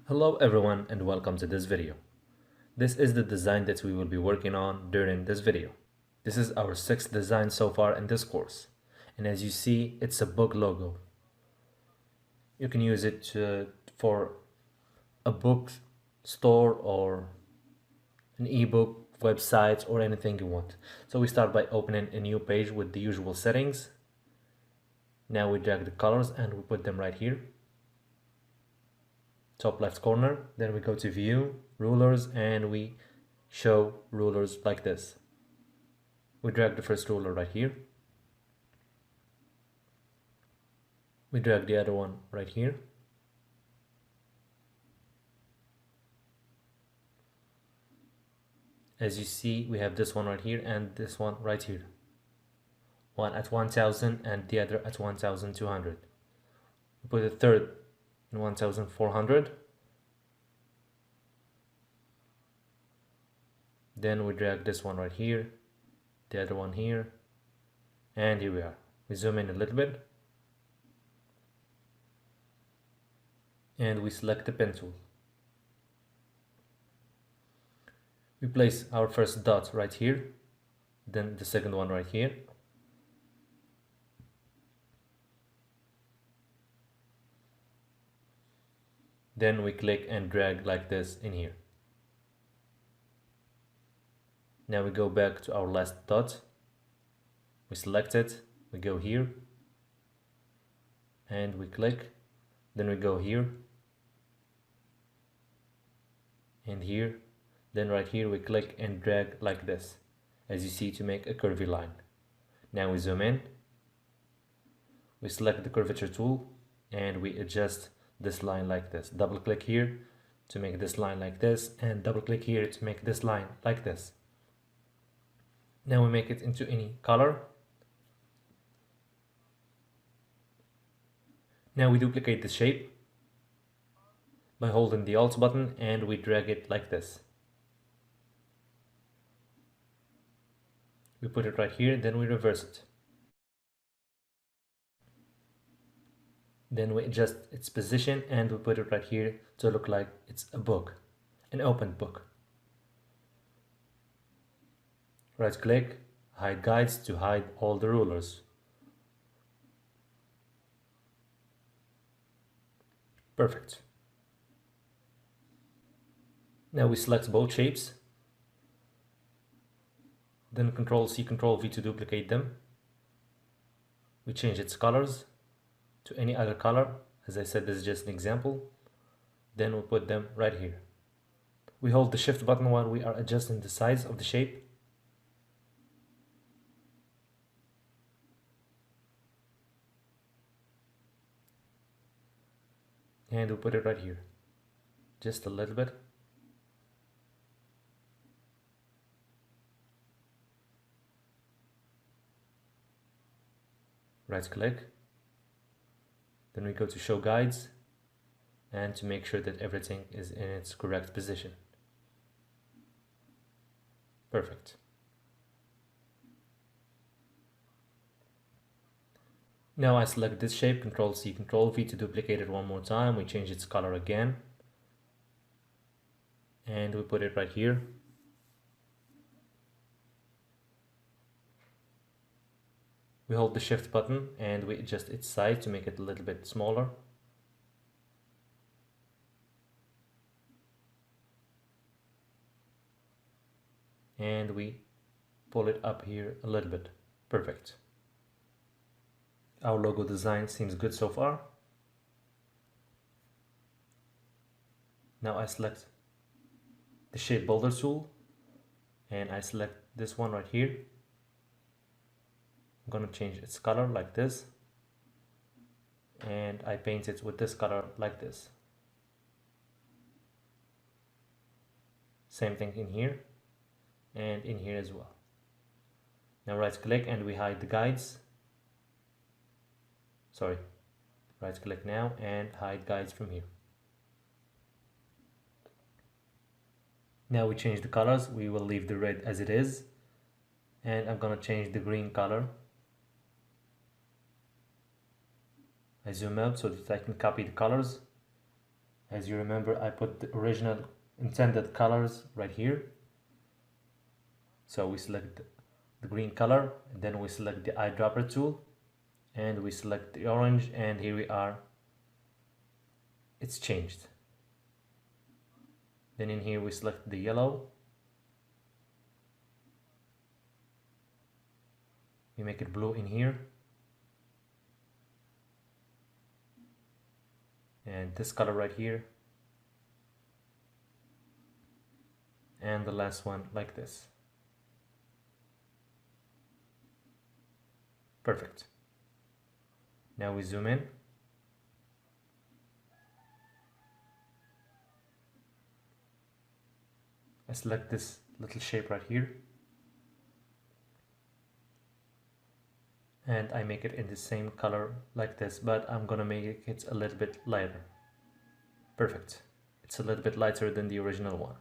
Hello everyone and welcome to this video. This is the design that we will be working on during this video. This is our sixth design so far in this course. And as you see, it's a book logo. You can use it for a book store or an ebook website or anything you want. So we start by opening a new page with the usual settings. Now we drag the colors and we put them right here. Top left corner, then we go to view, rulers, and we show rulers like this. We drag the first ruler right here. We drag the other one right here. As you see, we have this one right here and this one right here. One at 1000 and the other at 1200. We put a third in 1400. Then we drag this one right here, the other one here, and here we are. We zoom in a little bit and we select the pen tool. We place our first dot right here, then the second one right here. Then we click and drag like this in here. Now we go back to our last dot. We select it, we go here, and we click. Then we go here, and here. Then right here we click and drag like this, as you see, to make a curvy line. Now we zoom in. We select the curvature tool, and we adjust this line like this. Double click here to make this line like this, and double click here to make this line like this. Now we make it into any color. Now we duplicate the shape by holding the Alt button and we drag it like this. We put it right here, then we reverse it. Then we adjust its position and we put it right here to look like it's a book, an opened book. Right click, hide guides to hide all the rulers. Perfect. Now we select both shapes. Then Ctrl+C, Ctrl+V to duplicate them. We change its colors to any other color. As I said, this is just an example. Then we put them right here. We hold the Shift button while we are adjusting the size of the shape. And we put it right here. Just a little bit. Right click. Then we go to show guides and to make sure that everything is in its correct position. Perfect. Now I select this shape, Ctrl+C, Ctrl+V to duplicate it one more time. We change its color again. And we put it right here. We hold the Shift button and we adjust its size to make it a little bit smaller. And we pull it up here a little bit. Perfect. Our logo design seems good so far. Now I select the shape builder tool and I select this one right here. I'm gonna change its color like this and I paint it with this color like this. Same thing in here and in here as well. Now right click and we hide the guides. Sorry, right click now and hide guides from here. Now we change the colors. We will leave the red as it is and I'm gonna change the green color. I zoom out so that I can copy the colors As you remember, I put the original intended colors right here. So we select the green color, and then we select the eyedropper tool, and we select the orange, and here we are. It's changed. Then in here we select the yellow. We make it blue in here. And this color right here. And the last one like this. Perfect. Now we zoom in. I select this little shape right here. And I make it in the same color like this, but I'm gonna make it a little bit lighter. Perfect. It's a little bit lighter than the original one.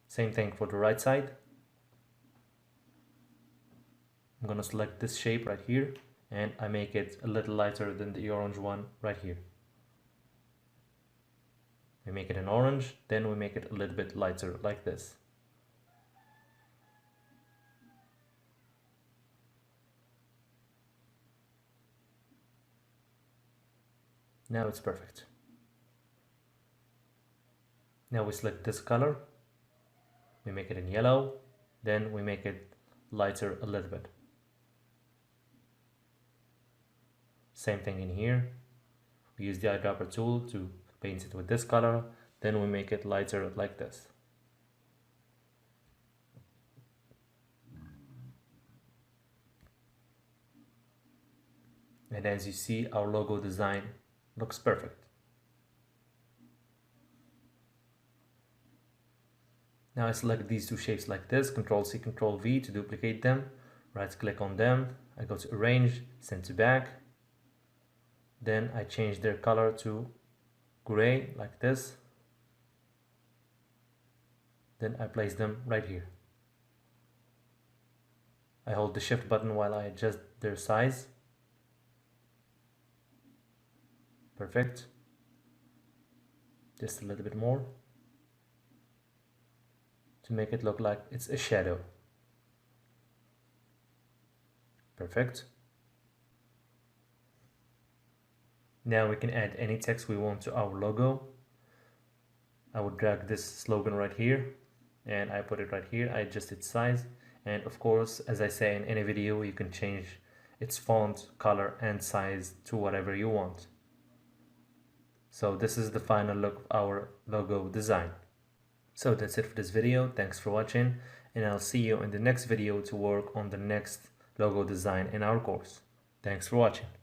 Same thing for the right side. I'm gonna select this shape right here, and I make it a little lighter than the orange one right here. We make it an orange, then we make it a little bit lighter like this. Now it's perfect. Now we select this color, we make it in yellow, then we make it lighter a little bit. Same thing in here. We use the eyedropper tool to paint it with this color, then we make it lighter like this. And as you see, our logo design looks perfect. Now I select these two shapes like this, Ctrl+C, Ctrl+V to duplicate them. Right click on them, I go to Arrange, Send to Back. Then I change their color to gray like this. Then I place them right here. I hold the Shift button while I adjust their size. Perfect. Just a little bit more to make it look like it's a shadow. Perfect. Now we can add any text we want to our logo. I would drag this slogan right here and I put it right here. I adjust its size, and of course, as I say in any video, you can change its font, color and size to whatever you want. So this is the final look of our logo design. So that's it for this video. Thanks for watching, and I'll see you in the next video to work on the next logo design in our course. Thanks for watching.